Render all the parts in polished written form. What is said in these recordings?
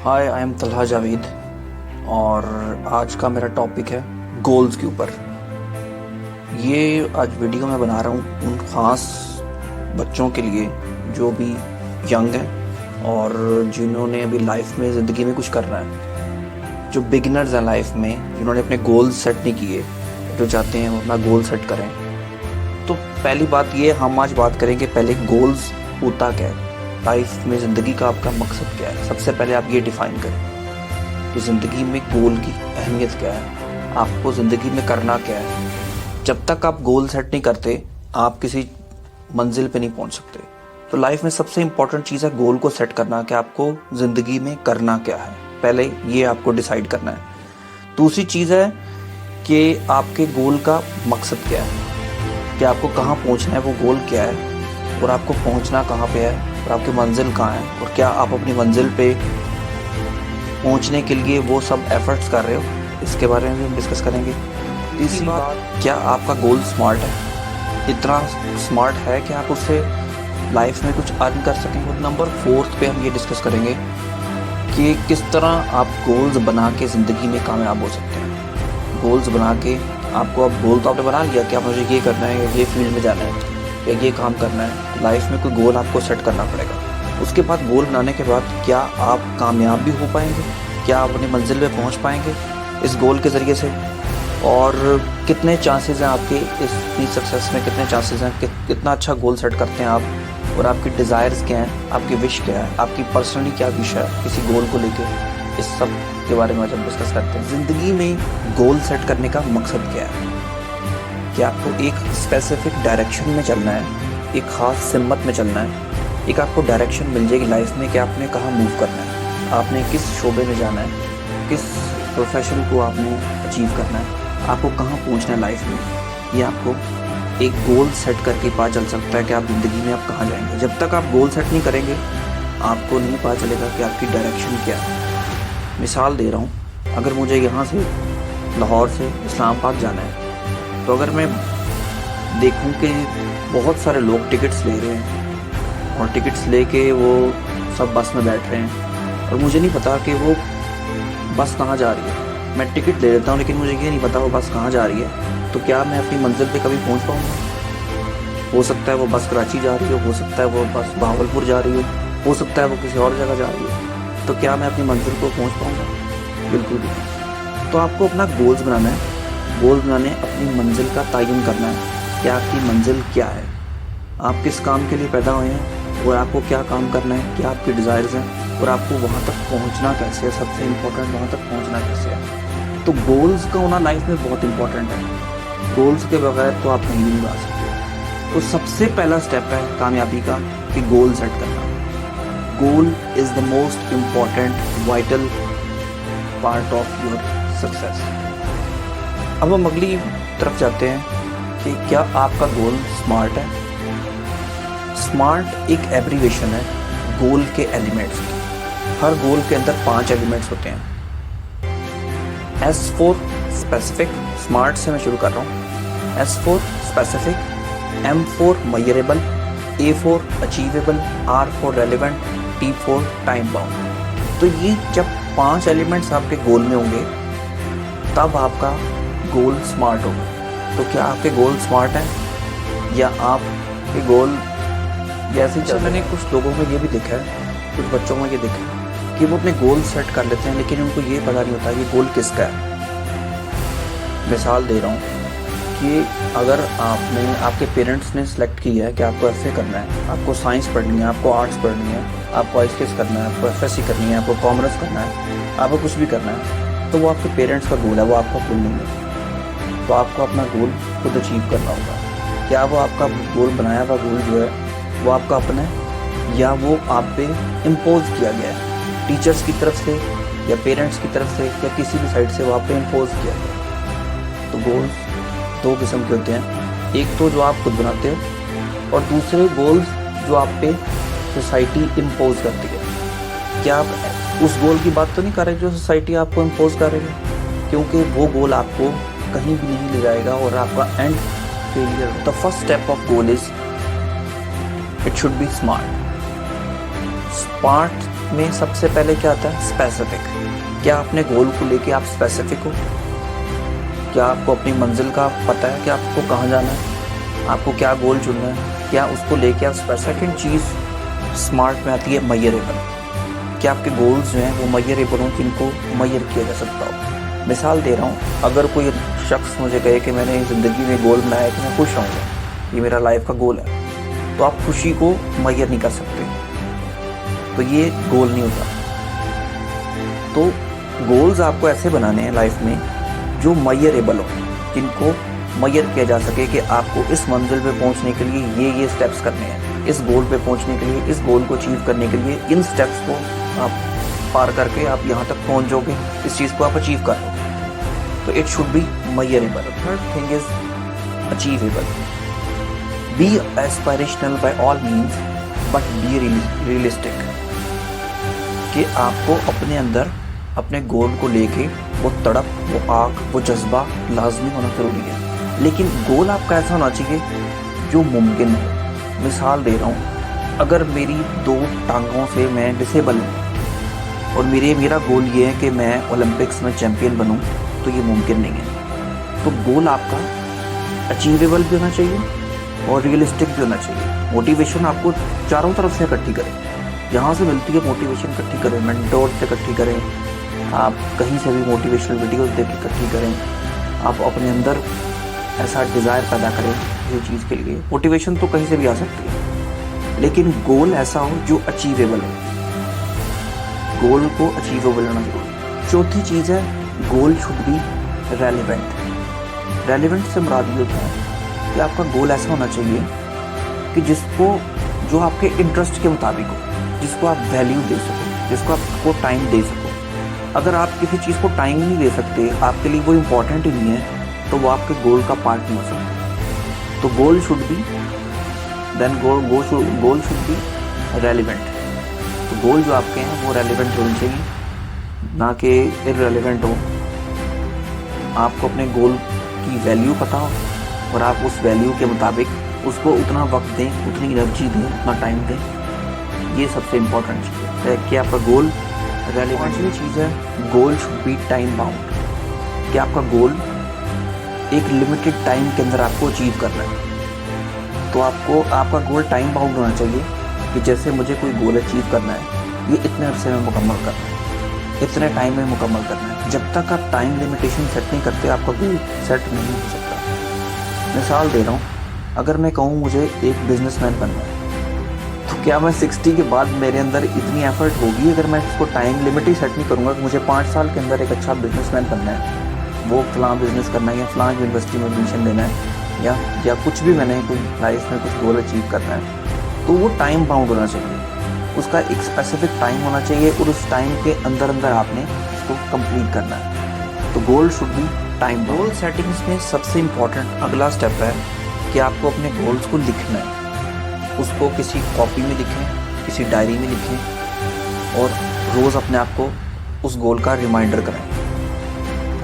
Hi, I am Talha Javed और आज का मेरा टॉपिक है गोल्स के ऊपर। ये आज वीडियो मैं बना रहा हूँ उन ख़ास बच्चों के लिए जो भी यंग हैं और जिन्होंने अभी लाइफ में ज़िंदगी में कुछ करना है, जो बिगिनर्स हैं लाइफ में, जिन्होंने अपने गोल्स सेट नहीं किए, जो चाहते हैं वो अपना गोल सेट करें। तो पहली बात ये, हम आज बात करेंगे पहले गोल्स होता क्या है, लाइफ में ज़िंदगी का आपका मकसद क्या है। सबसे पहले आप ये डिफ़ाइन करें कि ज़िंदगी में गोल की अहमियत क्या है, आपको ज़िंदगी में करना क्या है। जब तक आप गोल सेट नहीं करते आप किसी मंजिल पे नहीं पहुंच सकते। तो लाइफ में सबसे इम्पोर्टेंट चीज़ है गोल को सेट करना कि आपको ज़िंदगी में करना क्या है, पहले ये आपको डिसाइड करना है। दूसरी चीज़ है कि आपके गोल का मकसद क्या है, कि आपको कहाँ पहुंचना है, वो गोल क्या है और आपको पहुंचना कहाँ पे है और आपकी मंजिल कहाँ है, और क्या आप अपनी मंजिल पे पहुंचने के लिए वो सब एफर्ट्स कर रहे हो, इसके बारे में भी हम डिस्कस करेंगे। तीसरी बात, क्या आपका गोल स्मार्ट है, इतना स्मार्ट है कि आप उससे लाइफ में कुछ अर्न कर सकेंगे। और नंबर 4 पे हम ये डिस्कस करेंगे कि किस तरह आप गोल्स बना के ज़िंदगी में कामयाब हो सकते हैं। गोल्स बना के आपको, अब गोल तो आपने बना लिया कि आप मुझे ये करना है, ये फील्ड में जाना है या ये काम करना है, लाइफ में कोई गोल आपको सेट करना पड़ेगा। उसके बाद गोल बनाने के बाद क्या आप कामयाब भी हो पाएंगे, क्या आप अपनी मंजिल पे पहुंच पाएंगे इस गोल के ज़रिए से, और कितने चांसेस हैं आपके इस सक्सेस में, कितने चांसेस हैं, कितना अच्छा गोल सेट करते हैं आप, और आपकी डिज़ायर्स क्या हैं, आपकी विश क्या है, आपकी पर्सनली क्या विश है किसी गोल को लेके, इस सब के बारे में आज हम डिस्कस करते हैं। ज़िंदगी में गोल सेट करने का मकसद क्या है, कि आपको एक स्पेसिफिक डायरेक्शन में चलना है, एक ख़ास सिमत में चलना है, एक आपको डायरेक्शन मिल जाएगी लाइफ में कि आपने कहाँ मूव करना है, आपने किस शोबे में जाना है, किस प्रोफेशन को आपने अचीव करना है, आपको कहाँ पहुँचना है लाइफ में। ये आपको एक गोल सेट करके पता चल सकता है कि आप ज़िंदगी में आप कहाँ जाएंगे। जब तक आप गोल सेट नहीं करेंगे आपको नहीं पता चलेगा कि आपकी डायरेक्शन क्या है। मिसाल दे रहा हूँ, अगर मुझे यहाँ से लाहौर से इस्लामाबाद जाना है, तो अगर मैं देखूं कि बहुत सारे लोग टिकट्स ले रहे हैं और टिकट्स लेके वो सब बस में बैठ रहे हैं और मुझे नहीं पता कि वो बस कहाँ जा रही है, मैं टिकट ले लेता हूँ लेकिन मुझे ये नहीं पता वो बस कहाँ जा रही है, तो क्या मैं अपनी मंजिल पे कभी पहुँच पाऊँगा। हो सकता है वो बस कराची जा रही हो सकता है वो बस बहावलपुर जा रही हो सकता है वो किसी और जगह जा रही हो, तो क्या मैं अपनी मंजिल को पहुँच पाऊँगा? बिल्कुल भी। तो आपको अपना गोल्स बनाना है। गोल बनाने अपनी मंजिल का तयन करना है कि आपकी मंजिल क्या है, आप किस काम के लिए पैदा हुए हैं और आपको क्या काम करना है, क्या आपकी डिज़ायर्स हैं और आपको वहाँ तक पहुँचना कैसे है। सबसे इम्पोर्टेंट वहाँ तक पहुँचना कैसे है। तो गोल्स का होना लाइफ में बहुत इम्पोर्टेंट है। गोल्स के बगैर तो आप कहीं नहीं जा सकते। तो सबसे पहला स्टेप है कामयाबी का कि गोल सेट करना। Goal is the most important vital part of your success. अब हम अगली तरफ जाते हैं कि क्या आपका गोल स्मार्ट है। स्मार्ट एक एब्रीवेशन है गोल के एलिमेंट्स की। हर गोल के अंदर 5 एलिमेंट्स होते हैं। S for स्पेसिफिक, स्मार्ट से मैं शुरू कर रहा हूँ। S for specific, M for measurable, A for achievable, R for relevant, T for time bound. तो ये जब 5 एलिमेंट्स आपके गोल में होंगे तब आपका गोल स्मार्ट होगा। तो क्या आपके गोल स्मार्ट हैं या आपके गोल जैसे ही मैंने कुछ लोगों में ये भी देखा है, कुछ बच्चों में ये देखा है कि वो अपने गोल सेट कर लेते हैं लेकिन उनको ये पता नहीं होता ये गोल किसका है। मिसाल दे रहा हूँ कि अगर आपके पेरेंट्स ने सेलेक्ट किया है कि आपको FA करना है, आपको साइंस पढ़नी है, आपको आर्ट्स पढ़नी है, आपको ICS करना है, आपको FSC करनी है, आपको कॉमर्स करना है, आपको कुछ भी करना है, तो वो आपके पेरेंट्स का गोल है, वो आपका गोल नहीं है। तो आपको अपना गोल खुद अचीव करना होगा। क्या वो आपका गोल बनाया हुआ गोल जो है वो आपका अपना है या वो आप पे इम्पोज किया गया है टीचर्स की तरफ से या पेरेंट्स की तरफ से या किसी भी साइड से वो आप पे इम्पोज किया गया। तो गोल्स 2 किस्म के होते हैं, एक तो जो आप खुद बनाते हो और दूसरे गोल्स जो आप पे सोसाइटी इम्पोज करती है। क्या आप उस गोल की बात तो नहीं कर रहे जो सोसाइटी आपको इम्पोज कर रही है, क्योंकि वो गोल आपको कहीं भी नहीं ले जाएगा और आपका and failure. The first step of goal is it should B smart. Smart में सबसे पहले क्या आता है? स्पेसिफिक। क्या अपने गोल को लेके आप स्पेसिफिक हो? क्या आपको अपनी मंजिल का पता है कि आपको कहाँ जाना है, आपको क्या गोल चुनना है? क्या उसको लेके आप सेकंड चीज़ स्मार्ट में आती है मयरेबल। क्या आपके गोल्स जो हैं वो मयरेबल हों, जिनको मयर किया जा सकता हो। मिसाल दे रहा हूँ, अगर कोई शख्स मुझे कहे कि मैंने ज़िंदगी में गोल बनाया कि मैं खुश रहूँगा, ये मेरा लाइफ का गोल है, तो आप खुशी को मयर नहीं कर सकते, तो ये गोल नहीं होता। तो गोल्स आपको ऐसे बनाने हैं लाइफ में जो मयरेबल हो, जिनको मयर किया जा सके कि आपको इस मंजिल पे पहुंचने के लिए ये स्टेप्स करने हैं, इस गोल पे पहुंचने के लिए, इस गोल को अचीव करने के लिए इन स्टेप्स को आप पार करके आप यहाँ तक पहुंच जाओगे, इस चीज़ को आप अचीव कर लो। तो it should be measurable. Third thing is achievable. Be aspirational by all means but be realistic. कि आपको अपने अंदर अपने गोल को लेके वो तड़प, वो आग, वो जज्बा लाजमी होना ज़रूरी है, लेकिन गोल आपका ऐसा होना चाहिए जो मुमकिन हो। मिसाल दे रहा हूँ, अगर मेरी 2 टांगों से मैं डिसेबल हूँ और मेरा गोल ये है कि मैं ओलंपिक्स में चैम्पियन बनूँ, तो ये मुमकिन नहीं है। तो गोल आपका अचीवेबल भी होना चाहिए और रियलिस्टिक भी होना चाहिए। मोटिवेशन आपको चारों तरफ से इकट्ठी करें, जहाँ से मिलती है मोटिवेशन इकट्ठी करें, मेंटोर से इकट्ठी करें, आप कहीं से भी मोटिवेशनल वीडियोस देख के इकट्ठी करें, आप अपने अंदर ऐसा डिज़ायर पैदा करें ये चीज़ के लिए। मोटिवेशन तो कहीं से भी आ सकती है, लेकिन गोल ऐसा हो जो अचीवेबल हो। गोल को अचीवेबल होना चाहिए। चौथी चीज़ है, goal should be relevant. Relevant से मुराद ये होता है कि आपका गोल ऐसा होना चाहिए कि जो आपके इंटरेस्ट के मुताबिक हो, जिसको आप वैल्यू दे सको, जिसको आपको टाइम दे सको। अगर आप किसी चीज़ को टाइम नहीं दे सकते, आपके लिए वो इम्पोर्टेंट ही नहीं है, तो वो आपके गोल का पार्ट नहीं हो सकता। तो goal should be goal should be relevant. तो गोल जो आपके हैं वो रेलिवेंट होने चाहिए, ना कि इररेलेवेंट हो। आपको अपने गोल की वैल्यू पता हो और आप उस वैल्यू के मुताबिक उसको उतना वक्त दें, उतनी एनर्जी दें, उतना टाइम दें। ये सबसे इम्पोर्टेंट चीज़ है कि आपका गोल रेलिवेंट चीज़ है। Goal should be time bound. कि आपका गोल एक लिमिटेड टाइम के अंदर आपको अचीव करना है, तो आपका गोल टाइम बाउंड होना चाहिए कि जैसे मुझे कोई गोल अचीव करना है, ये इतने अरसे में मुकम्मल करना है, इतने टाइम में मुकम्मल करना है। जब तक आप टाइम लिमिटेशन सेट नहीं करते, आपका गोल सेट नहीं हो सकता। मिसाल दे रहा हूँ, अगर मैं कहूँ मुझे एक बिजनेसमैन बनना है, तो क्या मैं 60 के बाद मेरे अंदर इतनी एफर्ट होगी? अगर मैं इसको टाइम लिमिट ही सेट नहीं करूँगा कि मुझे 5 साल के अंदर एक अच्छा बिजनेसमैन बनना है, वो फलां बिजनेस करना है या फलां यूनिवर्सिटी में एडमिशन लेना है, या कुछ भी मैंने कोई लाइफ में कुछ गोल अचीव करना है, तो वो टाइम बाउंड होना चाहिए। उसका एक स्पेसिफिक टाइम होना चाहिए और उस टाइम के अंदर आपने उसको कंप्लीट करना है। तो goal should be time. Goal settings में सबसे इम्पॉर्टेंट अगला स्टेप है कि आपको अपने गोल्स को लिखना है। उसको किसी कॉपी में लिखें, किसी डायरी में लिखें और रोज़ अपने आप को उस गोल का रिमाइंडर कराएं।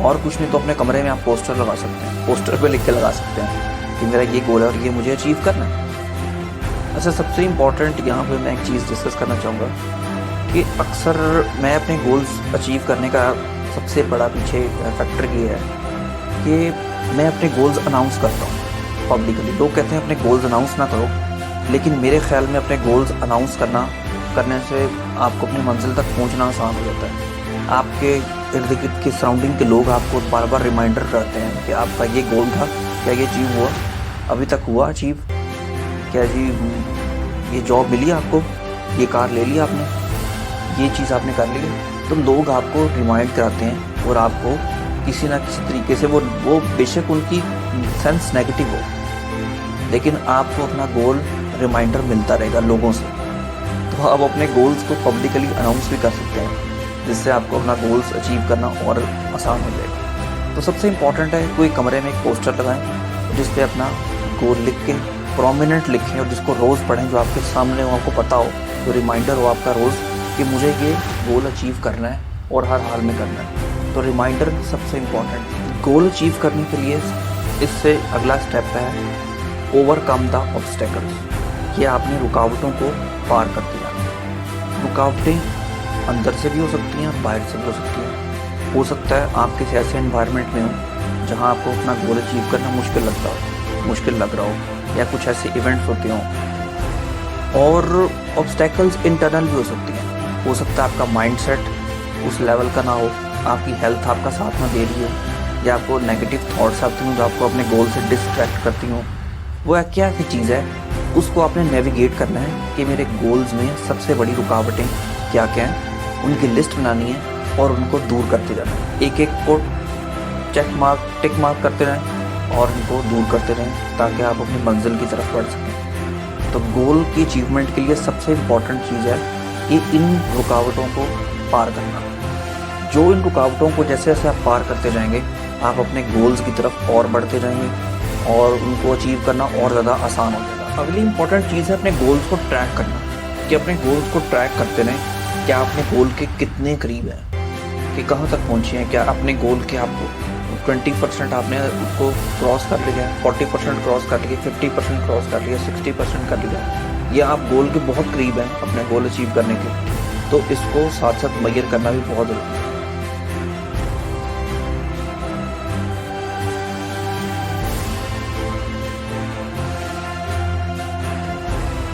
और कुछ नहीं तो अपने कमरे में आप पोस्टर लगा सकते हैं, पोस्टर पे लिख के लगा सकते हैं कि मेरा ये गोल है और ये मुझे अचीव करना है। अच्छा, सबसे इम्पॉर्टेंट यहाँ पे मैं एक चीज़ डिस्कस करना चाहूँगा कि अक्सर मैं अपने गोल्स अचीव करने का सबसे बड़ा पीछे फैक्टर ये है कि मैं अपने गोल्स अनाउंस करता हूँ पब्लिकली। लोग कहते हैं अपने गोल्स अनाउंस ना करो, लेकिन मेरे ख्याल में अपने गोल्स अनाउंस करने से आपको अपनी मंजिल तक पहुँचना आसान हो जाता है। आपके इर्द गिर्द के सराउंडिंग के लोग आपको बार बार रिमाइंडर करते हैं कि आपका ये गोल था, क्या ये अचीव हुआ, अभी तक हुआ अचीव, क्या जी ये जॉब मिली आपको, ये कार ले ली आपने, ये चीज़ आपने कर ली। तो लोग आपको रिमाइंड कराते हैं और आपको किसी ना किसी तरीके से वो बेशक उनकी सेंस नेगेटिव हो, लेकिन आपको अपना गोल रिमाइंडर मिलता रहेगा लोगों से। तो आप अपने गोल्स को पब्लिकली अनाउंस भी कर सकते हैं, जिससे आपको अपना गोल्स अचीव करना और आसान हो जाएगा। तो सबसे इम्पॉर्टेंट है कोई कमरे में एक पोस्टर लगाएं जिस पे अपना गोल लिख के प्रोमिनेंट लिखें और जिसको रोज़ पढ़ें, जो आपके सामने हो, आपको पता हो, तो रिमाइंडर हो आपका रोज़ कि मुझे ये गोल अचीव करना है और हर हाल में करना है। तो रिमाइंडर सबसे इम्पॉर्टेंट। गोल अचीव करने के लिए इससे अगला स्टेप है ओवरकम द ऑब्स्टेकल्स। ये आपने रुकावटों को पार करते जाना। रुकावटें अंदर से भी हो सकती हैं, बाहर से भी हो सकती हैं। हो सकता है आप किसी ऐसे एनवायरनमेंट में हो जहाँ आपको अपना गोल अचीव करना मुश्किल लग रहा हो, या कुछ ऐसे इवेंट्स होते हों। और ऑब्स्टेकल्स इंटरनल भी हो सकती हैं। हो सकता है आपका माइंडसेट उस लेवल का ना हो, आपकी हेल्थ आपका साथ ना दे रही हो, या आपको नेगेटिव थॉट्स आती हों जो आपको अपने गोल से डिस्ट्रैक्ट करती हों। वो क्या की चीज़ है, उसको आपने नेविगेट करना है कि मेरे गोल्स में सबसे बड़ी रुकावटें क्या क्या हैं, उनकी लिस्ट बनानी है और उनको दूर करते जाना है। एक एक को टिक मार्क करते रहें और उनको दूर करते रहें ताकि आप अपनी मंजिल की तरफ बढ़ सकें। तो गोल की अचीवमेंट के लिए सबसे इम्पॉर्टेंट चीज़ है कि इन रुकावटों को पार करना। जो इन रुकावटों को जैसे जैसे आप पार करते जाएंगे, आप अपने गोल्स की तरफ और बढ़ते जाएंगे और उनको अचीव करना और ज़्यादा आसान हो जाएगा। अगली इंपॉर्टेंट चीज़ है अपने गोल्स को ट्रैक करना, कि अपने गोल्स को ट्रैक करते रहें कि आप अपने गोल के कितने करीब हैं, कि कहाँ तक पहुँचे हैं। क्या अपने गोल के आप 20% आपने उसको क्रॉस कर लिया, 40% क्रॉस कर लिया, 50% क्रॉस कर लिया, 60% कर लिया, या आप गोल के बहुत करीब हैं अपने गोल अचीव करने के। तो इसको साथ साथ मेजर करना भी बहुत ज़रूरी है।